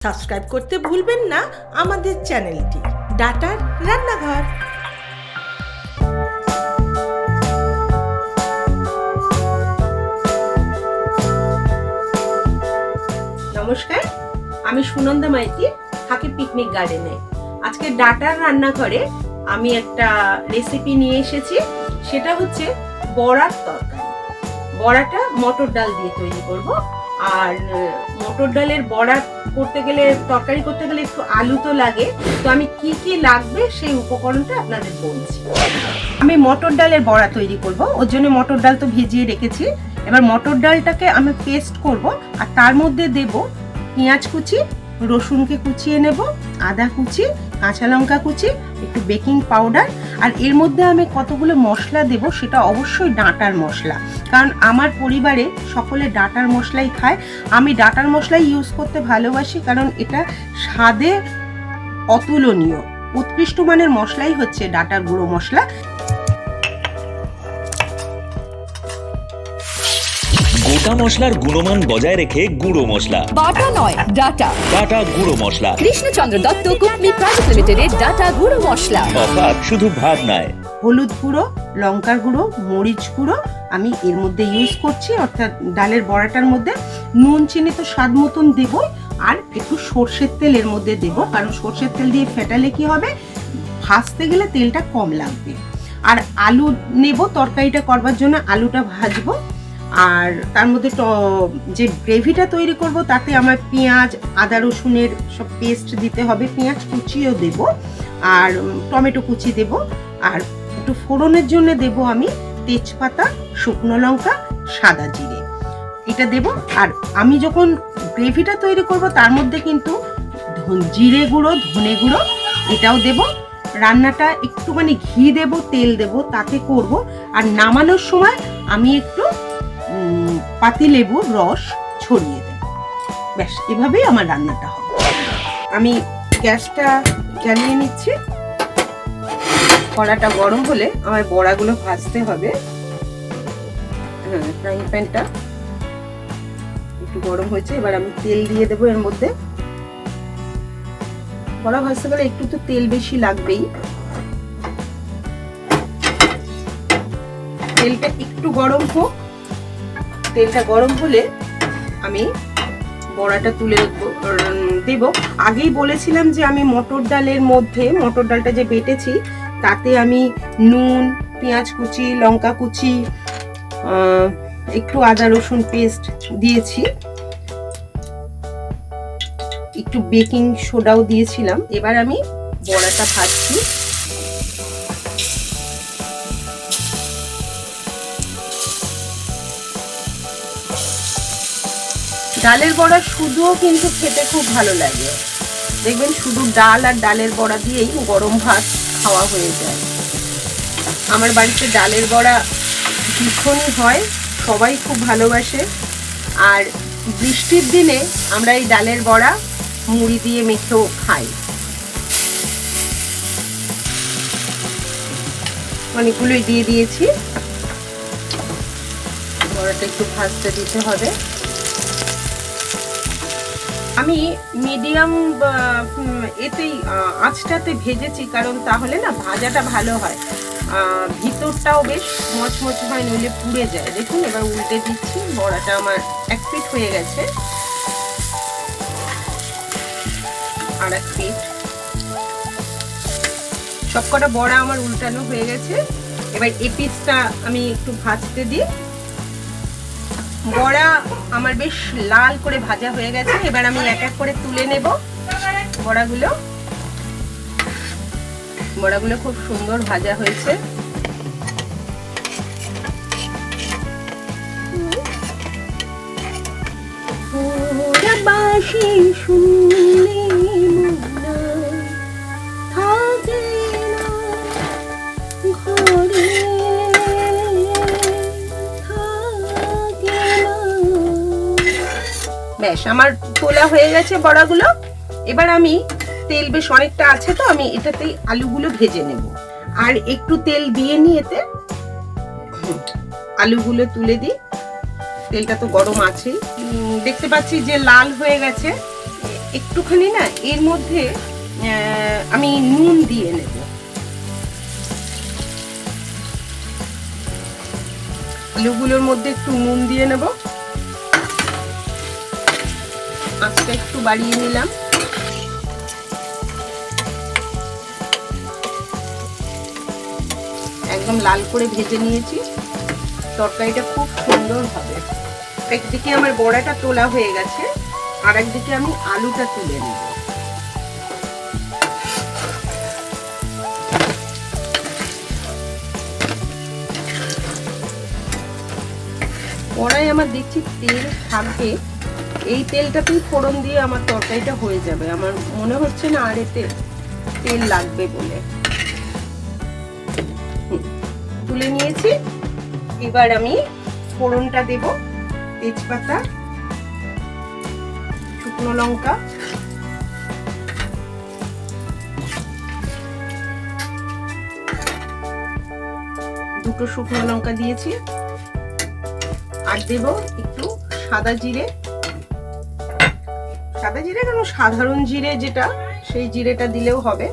Subscribe করতে ভুলবেন না আমাদের চ্যানেলটি ডাটার রান্নাঘর। নমস্কার, আমি সুনন্দা মাইতি, থাকি পিকনিক গার্ডেনে। আজকে ডাটার রান্নাঘরে আমি একটা রেসিপি নিয়ে এসেছি, সেটা হচ্ছে বড়ার তরকারি। বড়াটা মটর ডাল দিয়ে তৈরি করব। আর মটর ডালের বড়া করতে গেলে, তরকারি করতে গেলে একটু আলু তো লাগে। তো আমি কি কি লাগবে সেই উপকরণটা আপনাদের বলছি। আমি মটর ডালের বড়া তৈরি করব, ওর জন্য মটর ডাল তো ভিজিয়ে রেখেছি। এবার মটর ডালটাকে আমি পেস্ট করব, আর তার মধ্যে দেব পেঁয়াজ কুচি, রসুনকে কুচিয়ে নেব, আদা কুচি, কাঁচা লঙ্কা কুচি, একটু বেকিং পাউডার। আর এর মধ্যে আমি কতগুলো মশলা দেব, সেটা অবশ্যই ডাঁটার মশলা, কারণ আমার পরিবারে সকলে ডাঁটার মশলাই খায়। আমি ডাঁটার মশলাই ইউজ করতে ভালোবাসি, কারণ এটা স্বাদে অতুলনীয়। উৎকৃষ্ট মানের মশলাই হচ্ছে ডাঁটার গুঁড়ো মশলা। গোটা মশলার গুণমান বজায় রেখে গুঁড়ো মশলা, বাটা নয় ডাটা, ডাটা গুঁড়ো মশলা। কৃষ্ণচন্দ্র দত্ত কোম্পানি প্রাইভেট লিমিটেডের ডাটা গুঁড়ো মশলা। অর্থাৎ শুধু ভাত নয়, হলুদ গুঁড়ো, লঙ্কার গুঁড়ো, মরিচ গুঁড়ো আমি এর মধ্যে ইউজ করছি, অর্থাৎ ডালের বড়াটার মধ্যে। নুন চিনি তো স্বাদ মতন দেব, আর একটু সর্ষের তেল এর মধ্যে দেব, কারণ সর্ষের তেল দিয়ে ফেটালে কি হবে, ভাজতে গেলে তেলটা কম লাগবে। আর আলু নেব তরকারিটা করবার জন্য, আলুটা ভাজবো। আর তার মধ্যে যে গ্রেভিটা তৈরি করব, তাতে আমার পেঁয়াজ, আদা রসুনের সব পেস্ট দিতে হবে, পেঁয়াজ কুচিও দেব, আর টমেটো কুচি দেব। আর একটু ফোড়নের জন্য দেব আমি তেজপাতা, শুকনো লঙ্কা, সাদা জিরে, এটা দেব। আর আমি যখন গ্রেভিটা তৈরি করব, তার মধ্যে কিন্তু জিরে গুঁড়ো, ধনে গুঁড়ো এটাও দেব। রান্নাটা একটুখানি ঘি দেব, তেল দেব, তাতে করব। আর নামানোর সময় আমি একটু পাতিলেবুর রস ছড়িয়ে দেব। ব্যাস, এভাবেই আমার রান্নাটা হবে। আমি গ্যাসটা জ্বালিয়ে নিচ্ছি। কড়াটা গরম হলে আমার বড়াগুলো ভাজতে হবে। ফ্রাইং প্যানটা একটু গরম হয়েছে, এবার আমি তেল দিয়ে দেবো এর মধ্যে। বড়া ভাজতে গেলে একটু তো তেল বেশি লাগবেই। তেলটা একটু গরম হোক। তেলটা গরম হলে আমি বড়াটা তুলে দেব। আগেই বলেছিলাম যে আমি মটর ডালের মধ্যে, মটর ডালটা যে বেটেছি, তাতে আমি নুন, পেঁয়াজ কুচি, লঙ্কা কুচি, একটু আদা রসুন পেস্ট দিয়েছি, একটু বেকিং সোডাও দিয়েছিলাম। এবার আমি বড়াটা ভাজছি। ডালের বড়া শুধুও কিন্তু খেতে খুব ভালো লাগে। দেখবেন শুধু ডাল আর ডালের বড়া দিয়েই গরম ভাত খাওয়া হয়ে যায়। আমার বাড়িতে ডালের বড়া ভীষণই হয়, সবাই খুব ভালোবাসে। আর বৃষ্টির দিনে আমরা এই ডালের বড়া মুড়ি দিয়ে মেখেও খাই। অনেকগুলোই দিয়ে দিয়েছি। বড়াটা একটু ভাজতে দিতে হবে। আমি মিডিয়াম এতেই আঁচটাতে ভেজেছি, কারণ তাহলে না ভাজাটা ভালো হয়, ভিতরটাও বেশ মচমচ হয়, নইলে পুড়ে যায়। দেখুন, এবার উল্টে দিচ্ছি। বড়াটা আমার এক পিঠ হয়ে গেছে, আর এক পিঠ। সবকটা বড়া আমার উল্টানো হয়ে গেছে। এবার এই পিঠটা আমি একটু ভাজতে দিই। বড়া আমার বেশ লাল করে ভাজা হয়ে গেছে। এবার আমি এক এক করে তুলে নেব বড়াগুলো। বড়াগুলো খুব সুন্দর ভাজা হয়েছে। বেশ, আমার তোলা হয়ে গেছে বড়াগুলো। এবার আমি তেল বেশ অনেকটা আছে, তো আমি এটাতেই আলুগুলো ভেজে নেব। আর একটু তেল দিয়ে নিয়ে এতে আলুগুলো তুলে দিই। তেলটা তো গরম আছেই, দেখতে পাচ্ছি যে লাল হয়ে গেছে। একটুখানি না এর মধ্যে আমি নুন দিয়ে নেব। আলুগুলোর মধ্যে একটু নুন দিয়ে নেব। আঁচটা একটু বাড়িয়ে নিলাম। একদম লাল করে ভেজে নিয়েছি। তরকারিটা খুব সুন্দর হবে। একদিকে আমার বড়াটা তোলা হয়ে গেছে, আর একদিকে আমি আলুটা তুলে নেব। কড়াই আমার দেখছি তেল থাকবে, এই তেলটাতেই ফোড়ন দিয়ে আমার তরকারিটা হয়ে যাবে। আমার মনে হচ্ছে না আর এতে তেল লাগবে বলে। তুলে নিয়েছি। এবার আমি ফোড়নটা দেব। তেজপাতা, শুকনো লঙ্কা, দুটো শুকনো লঙ্কা দিয়েছি, আর দেব একটু সাদা জিরে। সাদা জিরে কেন, সাধারণ জিরে যেটা, সেই জিরেটা দিলেও হবে।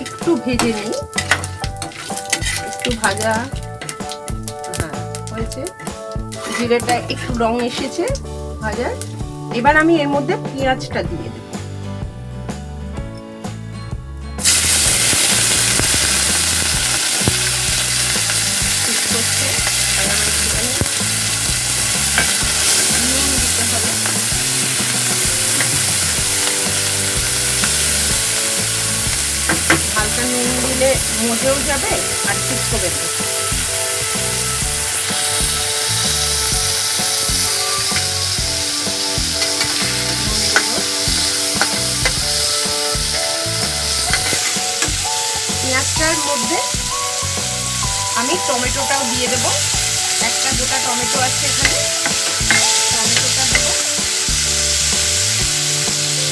একটু ভেজে নিই, একটু ভাজা হয়েছে, জিরেটা একটু রং এসেছে ভাজার। এবার আমি এর মধ্যে পেঁয়াজটা দিয়ে দেব। হালকা নুন দিলে মজেও যাবে আর ছিটকবে না। পেঁয়াজটার মধ্যে আমি টমেটোটাও দিয়ে দেব। একটা গোটা টমেটো আছে এখানে, টমেটোটা দেব।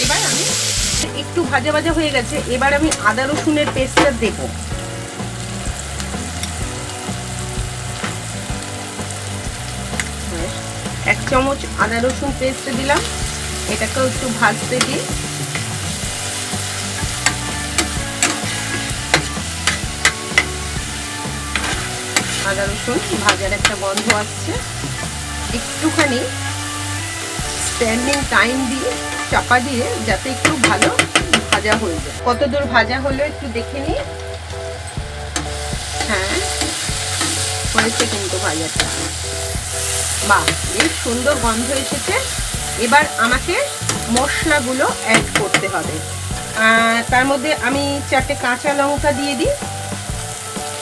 এবার আমি একটু ভাজা ভাজা হয়ে গেছে, এবার আমি আদা রসুনের পেস্টটা দেব। এক চামচ আদা রসুন পেস্ট দিলাম। এটাকেও একটু ভাজতে দিই। আদা রসুন ভাজার একটা গন্ধ আসছে। একটুখানি স্ট্যান্ডিং টাইম দিয়ে চাপা দিয়ে, যাতে একটু ভালো ভাজা হয়ে যায়। কতদূর ভাজা হলো একটু দেখে নিই। হ্যাঁ, হয়েছে কিন্তু ভাজাটা। বাহ, বেশ সুন্দর গন্ধ এসেছে। এবার আমাকে মশলাগুলো অ্যাড করতে হবে। তার মধ্যে আমি 4টে কাঁচা লঙ্কা দিয়ে দিই।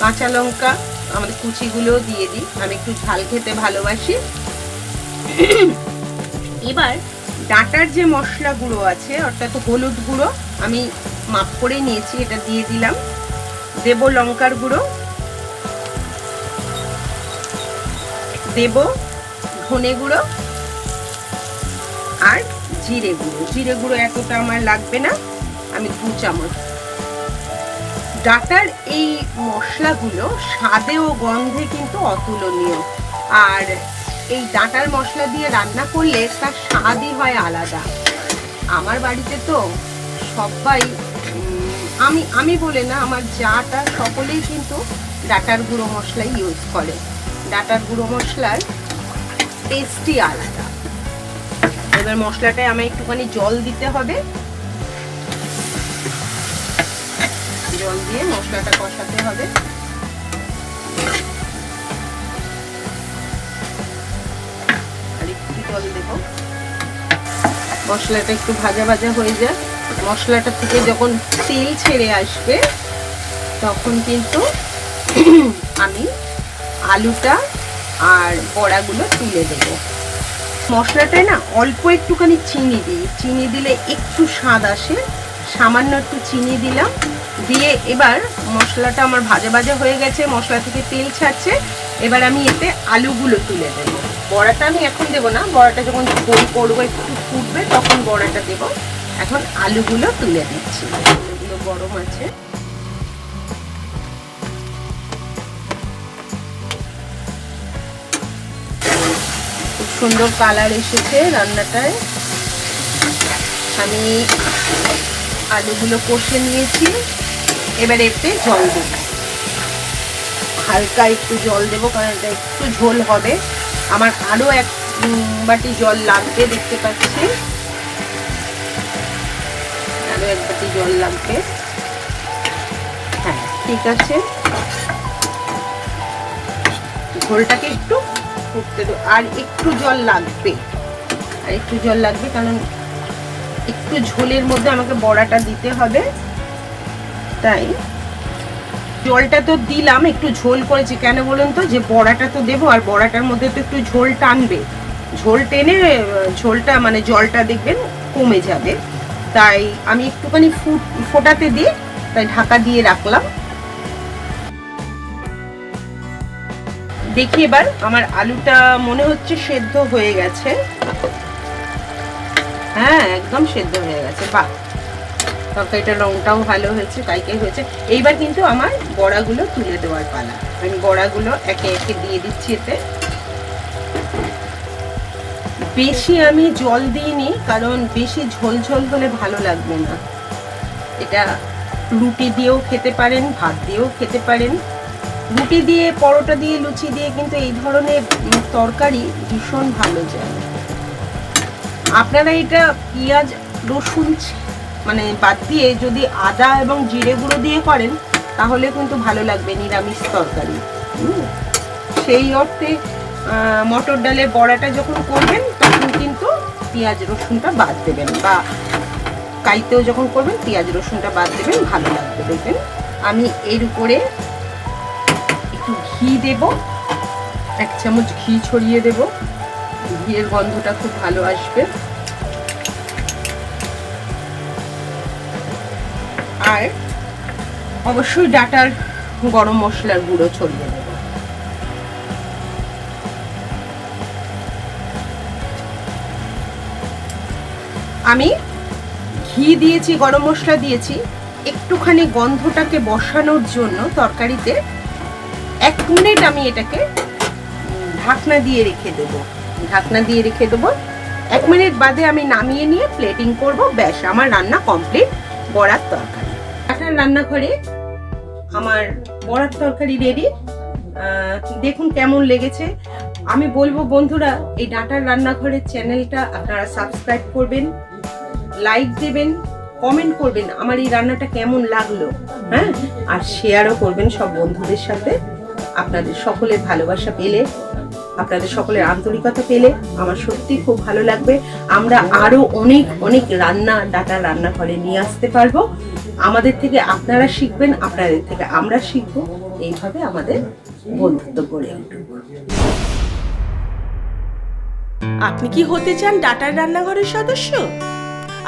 কাঁচা লঙ্কা আমাদের কুচিগুলো দিয়ে দিই, আমি একটু ঝাল খেতে ভালোবাসি। এবার ডাঁটার যে মশলা গুঁড়ো আছে, অর্থাৎ হলুদ গুঁড়ো আমি মাপ করে নিয়েছি, এটা দিয়ে দিলাম। দেব লঙ্কার গুঁড়ো, দেব ধনে গুঁড়ো আর জিরে গুঁড়ো। জিরে গুঁড়ো এতটা আমার লাগবে না, আমি 2 চামচ। ডাঁটার এই মশলাগুলো স্বাদে ও গন্ধে কিন্তু অতুলনীয়। আর এই ডাঁটার মশলা দিয়ে রান্না করলে তার স্বাদই হয় আলাদা। আমার বাড়িতে তো সবাই, আমি বলে না, আমার জাটা সকলেই কিন্তু ডাঁটার গুঁড়ো মশলাই ইউজ করে। ডাঁটার গুঁড়ো মশলার টেস্টই আলাদা। এবার মশলাটায় আমায় একটুখানি জল দিতে হবে। জল দিয়ে মশলাটা কষাতে হবে। আর একটু জল দেব। মশলাটা একটু ভাজা ভাজা হয়ে যায়। মশলাটা থেকে যখন তেল ছেড়ে আসবে, তখন কিন্তু আমি আলুটা আর বড়াগুলো তুলে দেব। মশলাটায় না অল্প একটুখানি চিনি দিই। চিনি দিলে একটু স্বাদ আসে, সামান্য একটু চিনি দিলাম। দিয়ে এবার মশলাটা আমার ভাজা ভাজা হয়ে গেছে, মশলা থেকে তেল ছাড়ছে। এবার আমি এতে আলুগুলো তুলে দেব। বড়াটা আমি এখন দেবো না, বড়াটা যখন গোল করবো একটু ফুটবে তখন বড়াটা দেব। এখন আলুগুলো তুলে দিচ্ছি। আলুগুলো গরম আছে। সুন্দর কালার এসেছে রান্নাটায়। আমি আলুগুলো কষে নিয়েছি, এবার এতে জল দেব, হালকা একটু জল দেবো কারণ এটা একটু ঝোল হবে। আমার আরও এক বাটি জল লাগবে, দেখতে পাচ্ছি আরও এক বাটি জল লাগবে। হ্যাঁ ঠিক আছে, ঝোলটাকে একটু ফুটতে দেবো, আর একটু জল লাগবে, আর একটু জল লাগবে কারণ একটু ঝোলের মধ্যে আমাকে বড়াটা দিতে হবে। তাই জলটা তো দিলাম, একটু ঝোল করেছি কেন বলুন তো, যে বড়াটা তো দেবো আর বড়াটার মধ্যে তো একটু ঝোল টানবে, ঝোল টেনে ঝোলটা মানে জলটা দেখবেন কমে যাবে। তাই আমি একটুখানি ফোটাতে দিই, তাই ঢাকা দিয়ে রাখলাম। দেখি এবার আমার আলুটা মনে হচ্ছে সেদ্ধ হয়ে গেছে। হ্যাঁ একদম সেদ্ধ হয়ে গেছে, বাহ, তরকারিটার রংটাও ভালো হয়েছে, কাইকাই হয়েছে। এইবার কিন্তু আমার বড়াগুলো তুলে দেওয়ার পালা। আমি বড়াগুলো একে একে দিয়ে দিচ্ছি এতে। বেশি আমি জল দিইনি কারণ বেশি ঝোল ঝোল হলে ভালো লাগবে না। এটা রুটি দিয়েও খেতে পারেন, ভাত দিয়েও খেতে পারেন। রুটি দিয়ে, পরোটা দিয়ে, লুচি দিয়ে কিন্তু এই ধরনের তরকারি ভীষণ ভালো যায়। আপনারা এটা পেঁয়াজ রসুন মানে বাদ দিয়ে যদি আদা এবং জিরে গুঁড়ো দিয়ে করেন তাহলে কিন্তু ভালো লাগবে নিরামিষ তরকারি। সেই অর্থে মটর ডালের বড়াটা যখন করবেন তখন কিন্তু পেঁয়াজ রসুনটা বাদ দেবেন, বা কাইতেও যখন করবেন পেঁয়াজ রসুনটা বাদ দেবেন, ভালো লাগবে। দেখবেন আমি এর উপরে একটু ঘি দেব, 1 চামচ ঘি ছড়িয়ে দেব, ঘিয়ের গন্ধটা খুব ভালো আসবে। আর অবশ্যই ডাটার গরম মশলার গুঁড়ো ছড়িয়ে দেব। আমি ঘি দিয়েছি, গরম মশলা দিয়েছি, একটুখানি গন্ধটাকে বসানোর জন্য তরকারিতে 1 মিনিট আমি এটাকে ঢাকনা দিয়ে রেখে দেবো। ঢাকনা দিয়ে রেখে দেবো, 1 মিনিট বাদে আমি নামিয়ে নিয়ে প্লেটিং করব, ব্যাস আমার রান্না কমপ্লিট। বড়ার তরকারি ডাটার রান্নাঘরে আমার বড়ার তরকারি রেডি। দেখুন কেমন লেগেছে। আমি বলবো বন্ধুরা, এই ডাটার রান্নাঘরের চ্যানেলটা আপনারা সাবস্ক্রাইব করবেন, লাইক দেবেন, কমেন্ট করবেন আমার এই রান্নাটা কেমন লাগলো, হ্যাঁ, আর শেয়ারও করবেন সব বন্ধুদের সাথে। আপনাদের সকলের ভালোবাসা পেলে, আপনাদের সকলের আন্তরিকতা পেলে আমার সত্যি খুব ভালো লাগবে। আমরা আরো অনেক অনেক রান্না ডাটার রান্নাঘরে নিয়ে আসতে পারবো। আমাদের থেকে আপনারা শিখবেন, আপনাদের থেকে আমরা শিখবো, এইভাবে আমাদের বন্ধুত্ব গড়ে উঠবে। আপনি কি হতে চান ডাটার রান্নাঘরের সদস্য?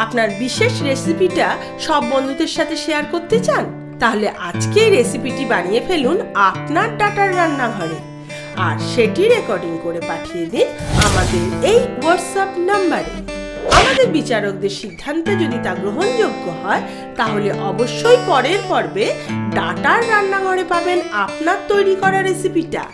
আপনার বিশেষ রেসিপিটা সব বন্ধুদের সাথে শেয়ার করতে চান? তাহলে আজকেই রেসিপিটি বানিয়ে ফেলুন আপনার ডাটার রান্নাঘরে, আর সেটি রেকর্ডিং করে পাঠিয়ে দিন আমাদের এই হোয়াটসঅ্যাপ নাম্বারে। আমাদের বিচারকদের সিদ্ধান্তে যদি তা গ্রহণযোগ্য হয় তাহলে অবশ্যই পরের পর্বে ডাটার রান্নাঘরে পাবেন আপনার তৈরি করা রেসিপিটা।